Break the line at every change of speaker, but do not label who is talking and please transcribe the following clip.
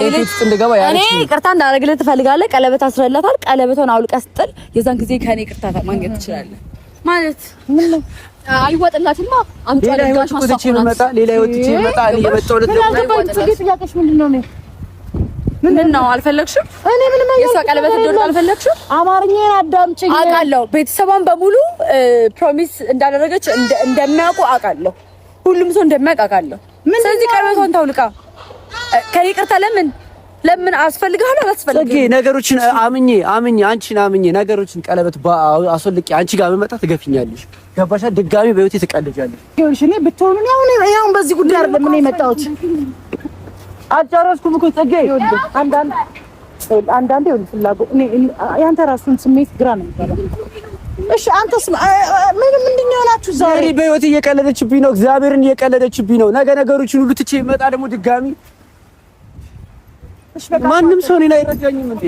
ኤሌክትሪክ እንደገባ ያቺ
እኔ ይቅርታ እንዳደረግልህ ትፈልጋለህ? ቀለበት አስረላታል። ቀለበቷን አውልቀህ ስጥል የዛን ጊዜ ከኔ ይቅርታ ማግኘት ትችላለህ ማለት ምን ነው? አይወጥላትማ አምጣ ለጋሽ ማሳፈናት
ሌላ ህይወት እቺ መጣ እኔ የመጣሁለት ነው።
ጥያቄሽ ምንድነው? ምንድነው? አልፈለግሽም? እኔ ምንም የሷ ቀለበት እንደሆነ አልፈለግሽም? አማርኛዬን አዳምጪኝ። አውቃለሁ ቤተሰቧን በሙሉ ፕሮሚስ እንዳደረገች እንደሚያውቁ አውቃለሁ። ሁሉም ሰው እንደሚያውቅ አውቃለሁ። ስለዚህ ቀለበቷን ታውልቃ ከኔ ይቅርታ ለምን አስፈልጋለሁ? አላስፈልግም።
ነገሮችን አምኜ አንቺን አምኜ ነገሮችን ቀለበት አስወልቄ አንቺ ጋር መመጣ ትገፊኛለሽ። ገባሻ? ድጋሚ በህይወቴ ትቀልጃለሽ። ይኸውልሽ እኔ ብትሆኑ ነው አሁን በዚህ ጉዳይ አይደለም እኔ የመጣሁት። አልጨረስኩም እኮ ጽጌ። አንዳንዴ ይኸውልህ ፍላጎት እኔ ያንተ ራሱን ስሜት ግራ ነው የሚባለው። እሺ አንተስ ምንድን ነው ያላችሁ? ዛሬ በህይወቴ እየቀለደችብኝ ነው። እግዚአብሔርን እየቀለደችብኝ ነው። ነገ ነገሮችን ሁሉ ትቼ መጣ ደግሞ ድጋሚ። እሺ በቃ ማንም ሰው እኔን አይረዳኝም እንዴ?